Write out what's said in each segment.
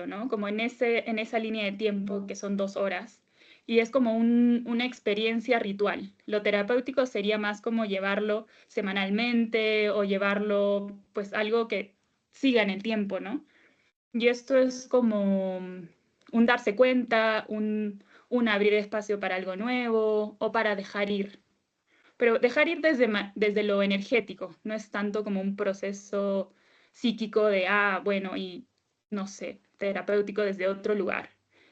¿no? Como en esa línea de tiempo que son 2 horas. Y es como una experiencia ritual. Lo terapéutico sería más como llevarlo semanalmente o llevarlo, pues, algo que siga en el tiempo, ¿no? Y esto es como un darse cuenta, un abrir espacio para algo nuevo o para dejar ir. Pero dejar ir desde lo energético, no es tanto como un proceso psíquico de, bueno, y no sé, terapéutico desde otro lugar.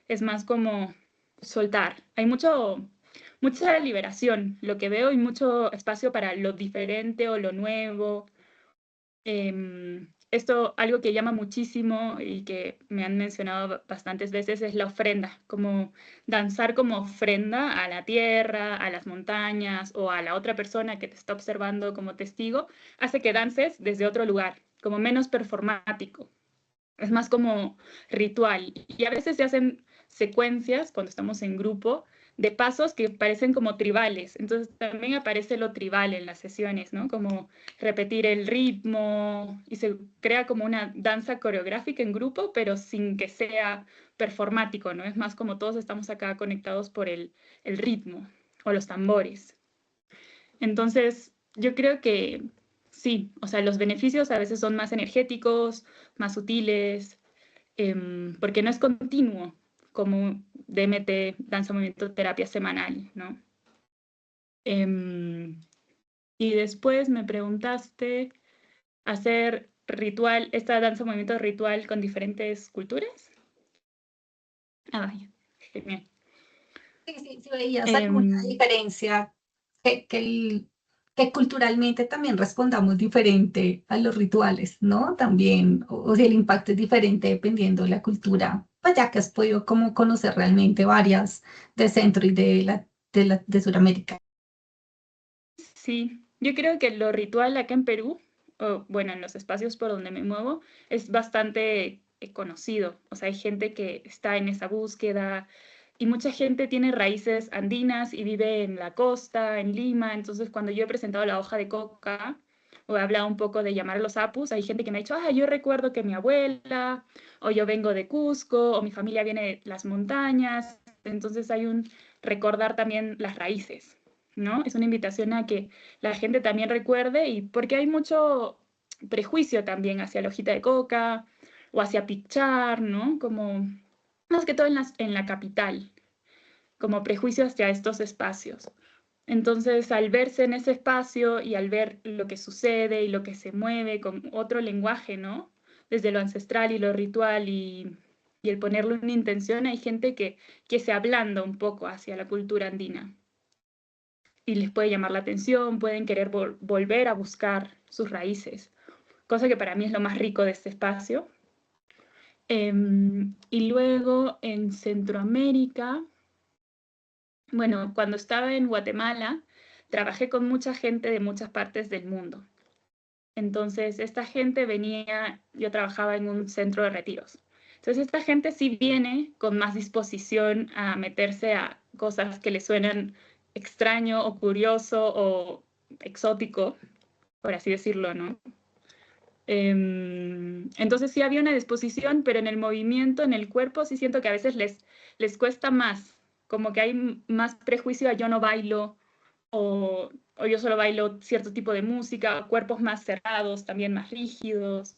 Es más como soltar. Hay mucha liberación, lo que veo, y mucho espacio para lo diferente o lo nuevo. Esto, algo que llama muchísimo y que me han mencionado bastantes veces, es la ofrenda, como danzar como ofrenda a la tierra, a las montañas o a la otra persona que te está observando como testigo, hace que dances desde otro lugar, como menos performático. Es más como ritual. Y a veces se hacen secuencias cuando estamos en grupo de pasos que parecen como tribales. Entonces también aparece lo tribal en las sesiones, ¿no? Como repetir el ritmo y se crea como una danza coreográfica en grupo, pero sin que sea performático, ¿no? Es más como todos estamos acá conectados por el ritmo o los tambores. Entonces, yo creo que sí, o sea, los beneficios a veces son más energéticos, más sutiles, porque no es continuo como DMT, danza, movimiento, terapia semanal, ¿no? Y después me preguntaste hacer ritual, esta danza, movimiento ritual con diferentes culturas. Vaya, genial. Sí, veías alguna Em, diferencia que culturalmente también respondamos diferente a los rituales, ¿no? También, o si el impacto es diferente dependiendo de la cultura, pues ya que has podido como conocer realmente varias de Centro y de Sudamérica. sí, yo creo que lo ritual acá en Perú, o bueno, en los espacios por donde me muevo, es bastante conocido. O sea, hay gente que está en esa búsqueda y mucha gente tiene raíces andinas y vive en la costa, en Lima. Entonces, cuando yo he presentado la hoja de coca o he hablado un poco de llamar a los apus, hay gente que me ha dicho, yo recuerdo que mi abuela, o yo vengo de Cusco, o mi familia viene de las montañas. Entonces, hay un recordar también las raíces, ¿no? Es una invitación a que la gente también recuerde, y porque hay mucho prejuicio también hacia la hojita de coca o hacia Pichar, ¿no? Como, más que todo en la capital, como prejuicio hacia estos espacios. Entonces, al verse en ese espacio y al ver lo que sucede y lo que se mueve con otro lenguaje, ¿no? Desde lo ancestral y lo ritual y el ponerle una intención, hay gente que se ablanda un poco hacia la cultura andina y les puede llamar la atención, pueden querer volver a buscar sus raíces, cosa que para mí es lo más rico de este espacio. Y luego en Centroamérica, bueno, cuando estaba en Guatemala, trabajé con mucha gente de muchas partes del mundo. Entonces, esta gente venía, yo trabajaba en un centro de retiros. Entonces, esta gente sí viene con más disposición a meterse a cosas que le suenan extraño o curioso o exótico, por así decirlo, ¿no? Entonces sí había una disposición, pero en el movimiento, en el cuerpo, sí siento que a veces les cuesta más, como que hay más prejuicio a yo no bailo o yo solo bailo cierto tipo de música, cuerpos más cerrados, también más rígidos.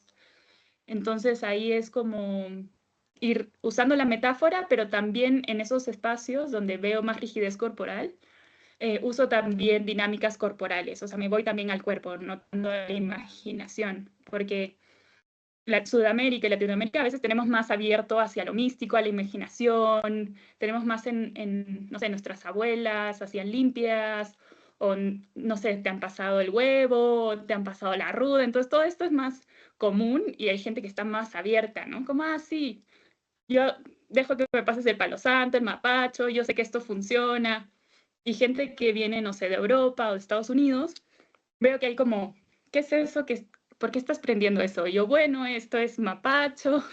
Entonces ahí es como ir usando la metáfora, pero también en esos espacios donde veo más rigidez corporal, uso también dinámicas corporales, o sea, me voy también al cuerpo, no tanto a la imaginación, porque Sudamérica y Latinoamérica a veces tenemos más abierto hacia lo místico, a la imaginación, tenemos más no sé, nuestras abuelas hacían limpias, o no sé, te han pasado el huevo, te han pasado la ruda, entonces todo esto es más común y hay gente que está más abierta, ¿no? Como, sí, yo dejo que me pases el palo santo, el mapacho, yo sé que esto funciona, y gente que viene, no sé, de Europa o de Estados Unidos, veo que hay como, ¿qué es eso? ¿Por qué estás prendiendo eso? Y yo, bueno, esto es mapacho,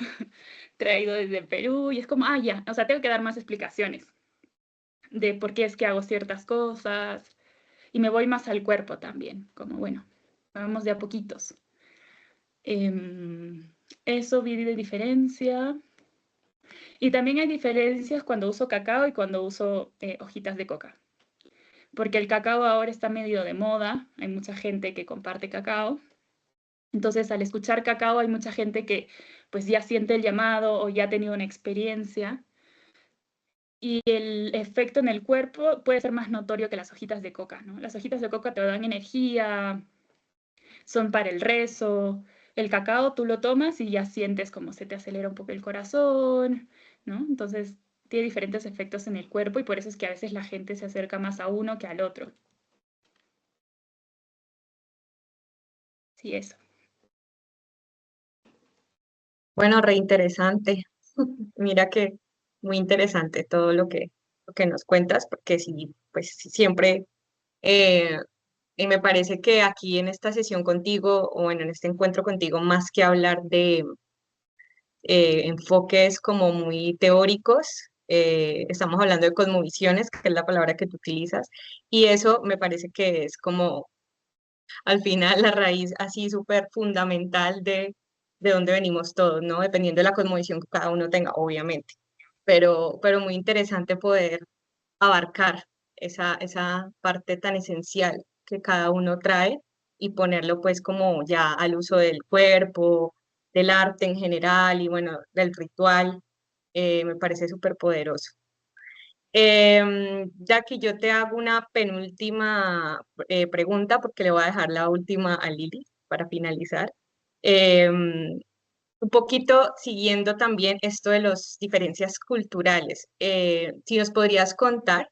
traído desde Perú, y es como, ya, o sea, tengo que dar más explicaciones de por qué es que hago ciertas cosas, y me voy más al cuerpo también, como, bueno, vamos de a poquitos. Eso vi de diferencia. Y también hay diferencias cuando uso cacao y cuando uso hojitas de coca. Porque el cacao ahora está medio de moda, hay mucha gente que comparte cacao. Entonces, al escuchar cacao hay mucha gente que pues ya siente el llamado o ya ha tenido una experiencia. Y el efecto en el cuerpo puede ser más notorio que las hojitas de coca, ¿no? Las hojitas de coca te dan energía, son para el rezo. El cacao tú lo tomas y ya sientes como se te acelera un poco el corazón, ¿no? Entonces tiene diferentes efectos en el cuerpo y por eso es que a veces la gente se acerca más a uno que al otro. Sí, eso. Bueno, re interesante. Mira que muy interesante todo lo que nos cuentas, porque sí, pues sí, siempre, eh, y me parece que aquí en esta sesión contigo, o bueno, en este encuentro contigo, más que hablar de enfoques como muy teóricos, estamos hablando de cosmovisiones, que es la palabra que tú utilizas, y eso me parece que es como al final la raíz así súper fundamental de dónde venimos todos, ¿no? Dependiendo de la cosmovisión que cada uno tenga, obviamente. Pero muy interesante poder abarcar esa parte tan esencial que cada uno trae y ponerlo pues como ya al uso del cuerpo, del arte en general y bueno, del ritual, me parece súper poderoso. Ya que yo te hago una penúltima pregunta, porque le voy a dejar la última a Lili para finalizar. Em, un poquito siguiendo también esto de las diferencias culturales. Si nos podrías contar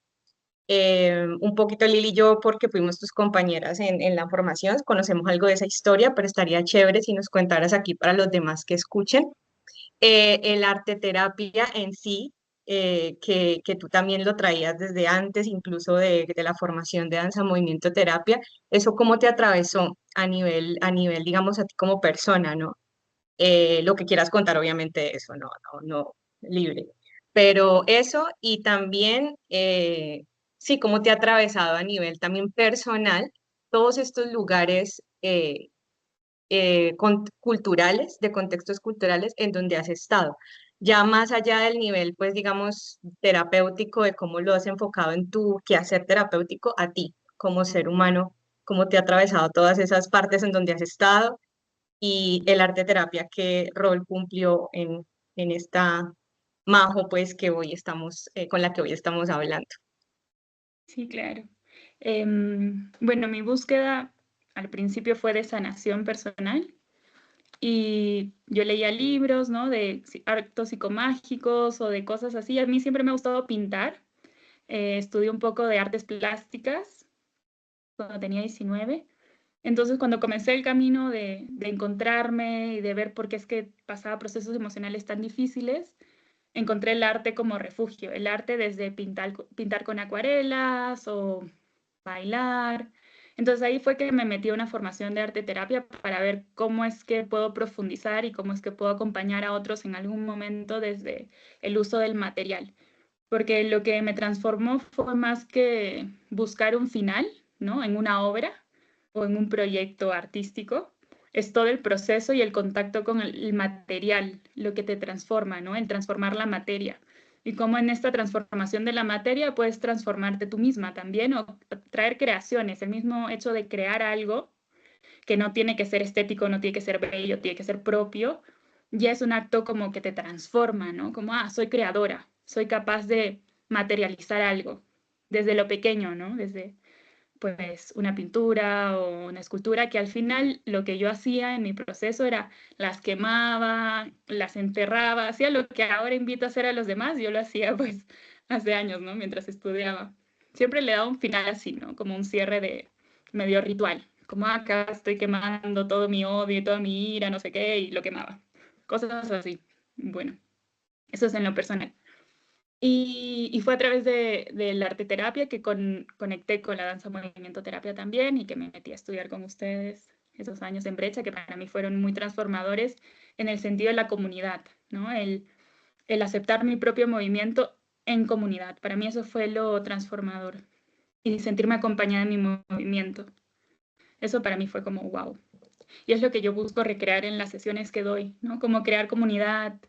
un poquito, Lili y yo, porque fuimos tus compañeras en la formación, conocemos algo de esa historia, pero estaría chévere si nos contaras aquí para los demás que escuchen el arte terapia en sí, que tú también lo traías desde antes, incluso de la formación de danza, movimiento, terapia, ¿eso cómo te atravesó a nivel, digamos, a ti como persona, ¿no? Lo que quieras contar, obviamente, eso, no, libre. Pero eso y también, sí, cómo te ha atravesado a nivel también personal todos estos lugares culturales, de contextos culturales en donde has estado. Ya más allá del nivel, pues digamos, terapéutico, de cómo lo has enfocado en tu quehacer terapéutico, a ti como ser humano, cómo te ha atravesado todas esas partes en donde has estado y el arte terapia, qué rol cumplió en esta majo, pues, que hoy estamos, con la que hoy estamos hablando. Sí, claro. Bueno, mi búsqueda al principio fue de sanación personal y yo leía libros, ¿no? De actos psicomágicos o de cosas así. A mí siempre me ha gustado pintar. Estudié un poco de artes plásticas cuando tenía 19. Entonces, cuando comencé el camino de encontrarme y de ver por qué es que pasaba procesos emocionales tan difíciles, encontré el arte como refugio. El arte desde pintar con acuarelas o bailar. Entonces ahí fue que me metí a una formación de arte terapia para ver cómo es que puedo profundizar y cómo es que puedo acompañar a otros en algún momento desde el uso del material. Porque lo que me transformó fue más que buscar un final, ¿no? En una obra o en un proyecto artístico, es todo el proceso y el contacto con el material, lo que te transforma, ¿no? El transformar la materia. Y cómo en esta transformación de la materia puedes transformarte tú misma también o traer creaciones, el mismo hecho de crear algo que no tiene que ser estético, no tiene que ser bello, tiene que ser propio, ya es un acto como que te transforma, ¿no? Como, soy creadora, soy capaz de materializar algo desde lo pequeño, ¿no? Desde, pues, una pintura o una escultura, que al final lo que yo hacía en mi proceso era las quemaba, las enterraba, hacía lo que ahora invito a hacer a los demás, yo lo hacía, pues, hace años, ¿no? Mientras estudiaba. Siempre le daba un final así, ¿no? Como un cierre de medio ritual, como acá estoy quemando todo mi odio y toda mi ira, no sé qué, y lo quemaba. Cosas así. Bueno, eso es en lo personal. Y fue a través de la arte terapia que conecté con la danza movimiento terapia también y que me metí a estudiar con ustedes esos años en Brecha que para mí fueron muy transformadores en el sentido de la comunidad, ¿no? El aceptar mi propio movimiento en comunidad. Para mí eso fue lo transformador y sentirme acompañada en mi movimiento. Eso para mí fue como wow. Y es lo que yo busco recrear en las sesiones que doy, ¿no? Como crear comunidad,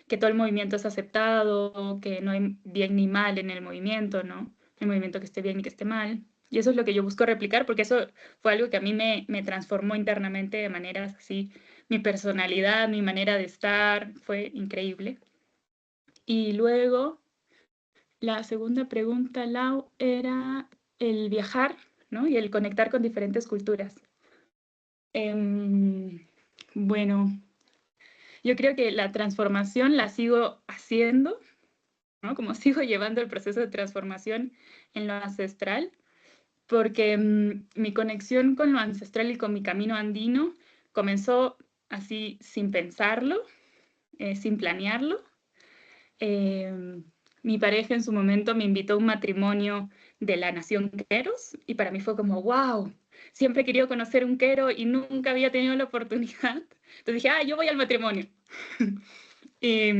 que todo el movimiento es aceptado, que no hay bien ni mal en el movimiento, ¿no? No hay movimiento que esté bien ni que esté mal. Y eso es lo que yo busco replicar, porque eso fue algo que a mí me transformó internamente de maneras así. Mi personalidad, mi manera de estar, fue increíble. Y luego, la segunda pregunta, Lau, era el viajar, ¿no? Y el conectar con diferentes culturas. Bueno, yo creo que la transformación la sigo haciendo, ¿no? Como sigo llevando el proceso de transformación en lo ancestral, porque mi conexión con lo ancestral y con mi camino andino comenzó así sin pensarlo, sin planearlo. Mi pareja en su momento me invitó a un matrimonio de la nación Queros y para mí fue como, wow, siempre he querido conocer un Quero y nunca había tenido la oportunidad. Entonces dije, yo voy al matrimonio. Y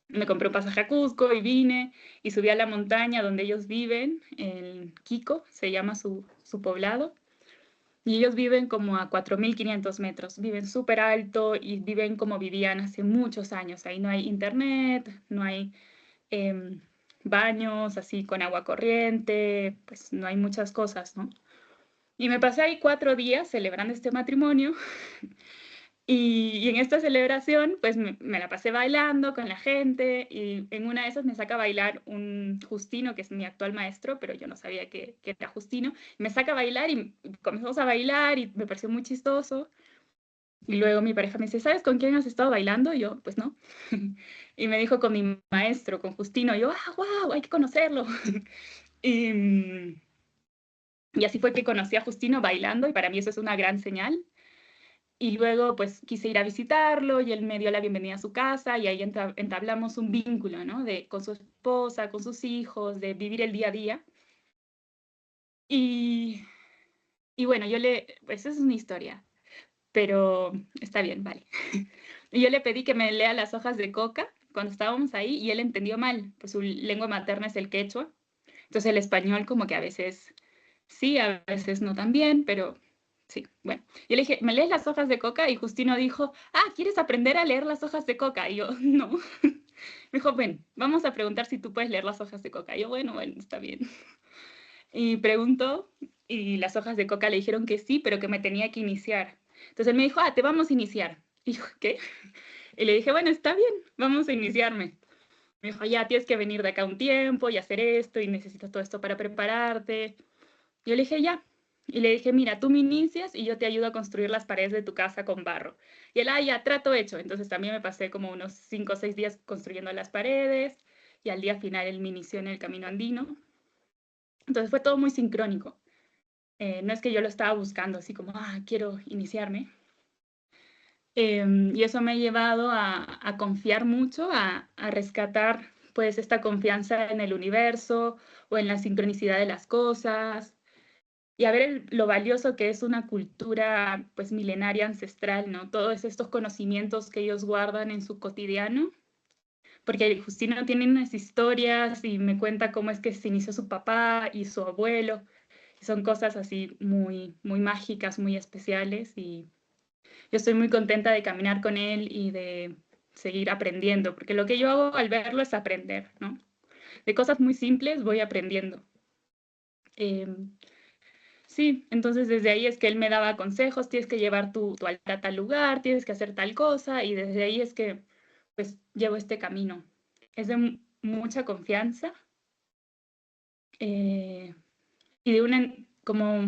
me compré un pasaje a Cusco y vine y subí a la montaña donde ellos viven, en Quico, se llama su poblado. Y ellos viven como a 4.500 metros, viven súper alto y viven como vivían hace muchos años. Ahí no hay internet, no hay baños así con agua corriente, pues no hay muchas cosas, ¿no? Y me pasé ahí 4 días celebrando este matrimonio y en esta celebración pues me la pasé bailando con la gente y en una de esas me saca a bailar un Justino, que es mi actual maestro, pero yo no sabía que era Justino. Me saca a bailar y comenzamos a bailar y me pareció muy chistoso. Y luego mi pareja me dice, ¿sabes con quién has estado bailando? Y yo, pues no. Y me dijo con mi maestro, con Justino. Y yo, wow, hay que conocerlo. y, y así fue que conocí a Justino bailando y para mí eso es una gran señal. Y luego pues quise ir a visitarlo y él me dio la bienvenida a su casa y ahí entablamos un vínculo, ¿no? Con su esposa, con sus hijos, de vivir el día a día. Y, y bueno, pues es una historia, pero está bien, vale. Y yo le pedí que me lea las hojas de coca cuando estábamos ahí y él entendió mal, pues su lengua materna es el quechua. Entonces el español como que a veces sí, a veces no tan bien, pero sí, bueno. Yo le dije, ¿me lees las hojas de coca? Y Justino dijo, ¿quieres aprender a leer las hojas de coca? Y yo, no. Me dijo, ven, vamos a preguntar si tú puedes leer las hojas de coca. Y yo, bueno, está bien. Y preguntó y las hojas de coca le dijeron que sí, pero que me tenía que iniciar. Entonces él me dijo, te vamos a iniciar. Y yo, ¿qué? Y le dije, bueno, está bien, vamos a iniciarme. Me dijo, ya tienes que venir de acá un tiempo y hacer esto y necesitas todo esto para prepararte. Yo le dije, ya. Y le dije, mira, tú me inicias y yo te ayudo a construir las paredes de tu casa con barro. Y él, ya, trato hecho. Entonces también me pasé como unos 5 o 6 días construyendo las paredes y al día final él me inició en el camino andino. Entonces fue todo muy sincrónico. No es que yo lo estaba buscando así como, quiero iniciarme. Y eso me ha llevado a confiar mucho, a rescatar pues esta confianza en el universo o en la sincronicidad de las cosas y a ver lo valioso que es una cultura pues milenaria ancestral, ¿no? Todos estos conocimientos que ellos guardan en su cotidiano, porque Justino tiene unas historias y me cuenta cómo es que se inició su papá y su abuelo, y son cosas así muy, muy mágicas, muy especiales y yo estoy muy contenta de caminar con él y de seguir aprendiendo, porque lo que yo hago al verlo es aprender, ¿no? De cosas muy simples voy aprendiendo. Sí, entonces desde ahí es que él me daba consejos, tienes que llevar tu altar a tal lugar, tienes que hacer tal cosa, y desde ahí es que pues llevo este camino. Es de mucha confianza y de una, como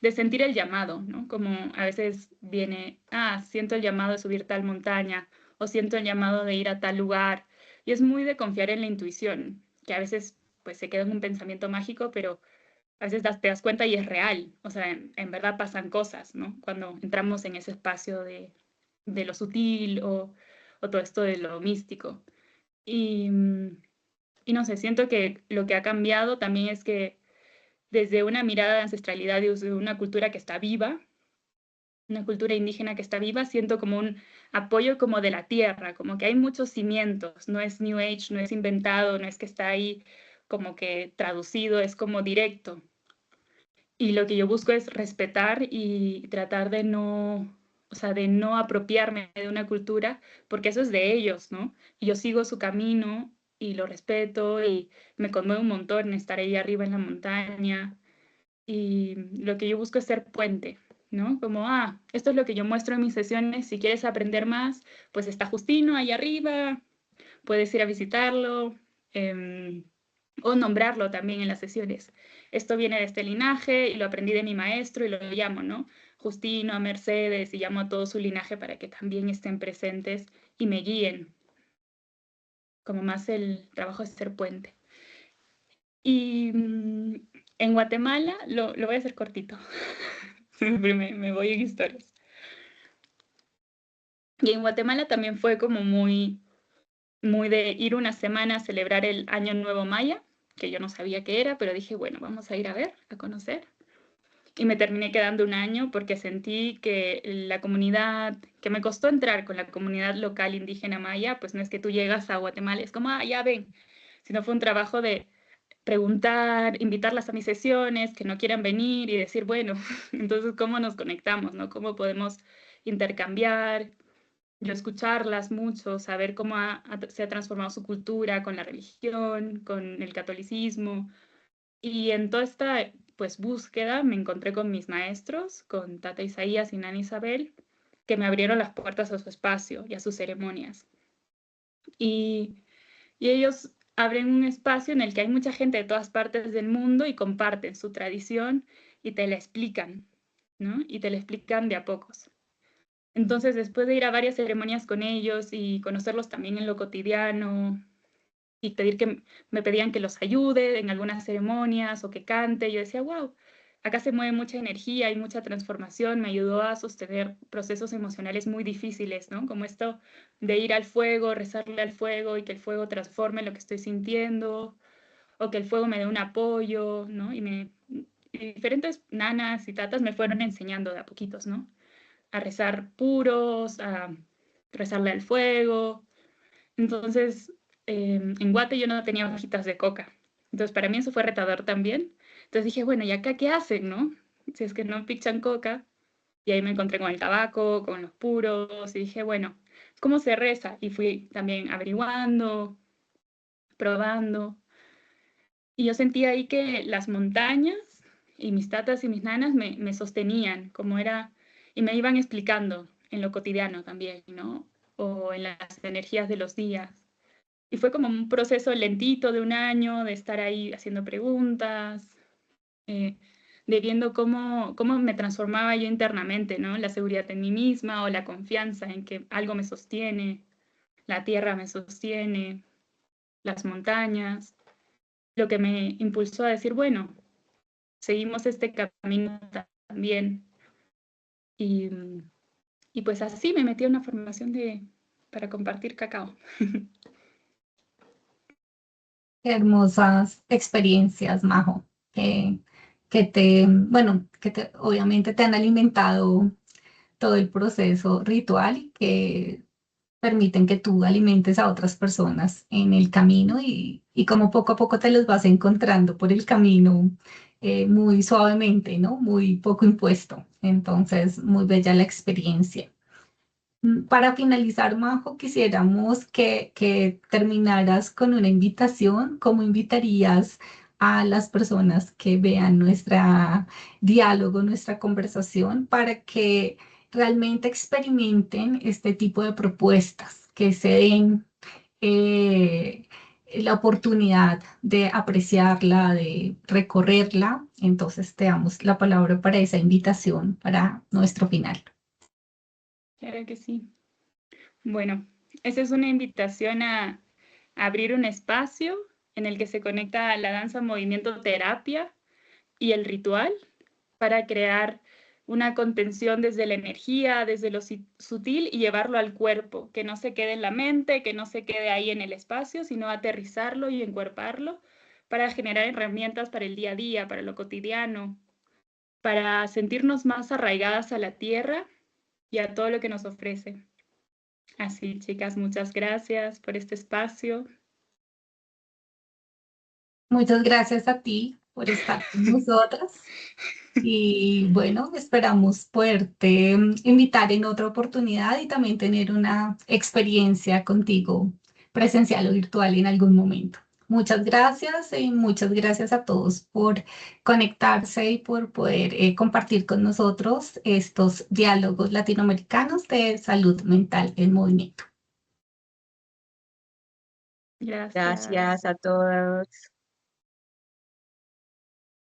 de sentir el llamado, ¿no? Como a veces viene, siento el llamado de subir tal montaña o siento el llamado de ir a tal lugar. Y es muy de confiar en la intuición, que a veces pues se queda en un pensamiento mágico, pero a veces te das cuenta y es real. O sea, en verdad pasan cosas, ¿no? Cuando entramos en ese espacio de lo sutil o todo esto de lo místico. Y no sé, siento que lo que ha cambiado también es que desde una mirada de ancestralidad y de una cultura que está viva, una cultura indígena que está viva, siento como un apoyo como de la tierra, como que hay muchos cimientos, no es New Age, no es inventado, no es que está ahí como que traducido, es como directo. Y lo que yo busco es respetar y tratar de no o sea, de no apropiarme de una cultura, porque eso es de ellos, ¿no? Y yo sigo su camino y lo respeto y me conmueve un montón estar ahí arriba en la montaña. Y lo que yo busco es ser puente, ¿no? Como, esto es lo que yo muestro en mis sesiones, si quieres aprender más, pues está Justino ahí arriba, puedes ir a visitarlo, o nombrarlo también en las sesiones. Esto viene de este linaje y lo aprendí de mi maestro y lo llamo, ¿no? Justino, a Mercedes, y llamo a todo su linaje para que también estén presentes y me guíen. Como más el trabajo es ser puente. Y en Guatemala, lo voy a hacer cortito, me voy en historias. Y en Guatemala también fue como muy de ir una semana a celebrar el Año Nuevo Maya, que yo no sabía qué era, pero dije, bueno, vamos a ir a ver, a conocer. Y me terminé quedando un año porque sentí que la comunidad, que me costó entrar con la comunidad local indígena maya, pues no es que tú llegas a Guatemala, es como, ya ven, sino fue un trabajo de preguntar, invitarlas a mis sesiones, que no quieran venir y decir, bueno, entonces, ¿cómo nos conectamos, no? ¿Cómo podemos intercambiar? Yo escucharlas mucho, saber cómo se ha transformado su cultura con la religión, con el catolicismo. Y en toda esta pues, búsqueda me encontré con mis maestros, con Tata Isaías y Nana Isabel, que me abrieron las puertas a su espacio y a sus ceremonias. Y ellos abren un espacio en el que hay mucha gente de todas partes del mundo y comparten su tradición y te la explican, ¿no? Y te la explican de a pocos. Entonces, después de ir a varias ceremonias con ellos y conocerlos también en lo cotidiano y me pedían que los ayude en algunas ceremonias o que cante, yo decía, wow, acá se mueve mucha energía y mucha transformación, me ayudó a sostener procesos emocionales muy difíciles, ¿no? Como esto de ir al fuego, rezarle al fuego y que el fuego transforme lo que estoy sintiendo, o que el fuego me dé un apoyo, ¿no? Y diferentes nanas y tatas me fueron enseñando de a poquitos, ¿no? A rezar puros, a rezarle al fuego. Entonces, en Guate yo no tenía hojitas de coca. Entonces, para mí eso fue retador también. Entonces dije, bueno, ¿y acá qué hacen, no? Si es que no pichan coca. Y ahí me encontré con el tabaco, con los puros, y dije, bueno, ¿cómo se reza? Y fui también averiguando, probando. Y yo sentía ahí que las montañas y mis tatas y mis nanas me sostenían, como era, y me iban explicando en lo cotidiano también, ¿no? O en las energías de los días. Y fue como un proceso lentito de un año, de estar ahí haciendo preguntas, eh, de viendo cómo me transformaba yo internamente, ¿no? La seguridad en mí misma o la confianza en que algo me sostiene, la tierra me sostiene, las montañas, lo que me impulsó a decir, bueno, seguimos este camino también. Y, y pues así me metí a una formación para compartir cacao. Qué hermosas experiencias, Majo, que obviamente te han alimentado todo el proceso ritual y que permiten que tú alimentes a otras personas en el camino y como poco a poco te los vas encontrando por el camino muy suavemente, ¿no? Muy poco impuesto. Entonces, muy bella la experiencia. Para finalizar, Majo, quisiéramos que terminaras con una invitación. ¿Cómo invitarías a las personas que vean nuestra diálogo, nuestra conversación, para que realmente experimenten este tipo de propuestas, que se den eh, la oportunidad de apreciarla, de recorrerla? Entonces, te damos la palabra para esa invitación, para nuestro final. Claro que sí. Bueno, esa es una invitación a abrir un espacio en el que se conecta la danza, movimiento, terapia y el ritual para crear una contención desde la energía, desde lo sutil y llevarlo al cuerpo, que no se quede en la mente, que no se quede ahí en el espacio, sino aterrizarlo y encuerparlo para generar herramientas para el día a día, para lo cotidiano, para sentirnos más arraigadas a la tierra y a todo lo que nos ofrece. Así, chicas, muchas gracias por este espacio. Muchas gracias a ti por estar con nosotras. Y bueno, esperamos poderte invitar en otra oportunidad y también tener una experiencia contigo presencial o virtual en algún momento. Muchas gracias y muchas gracias a todos por conectarse y por poder compartir con nosotros estos diálogos latinoamericanos de salud mental en movimiento. Gracias. Gracias a todos.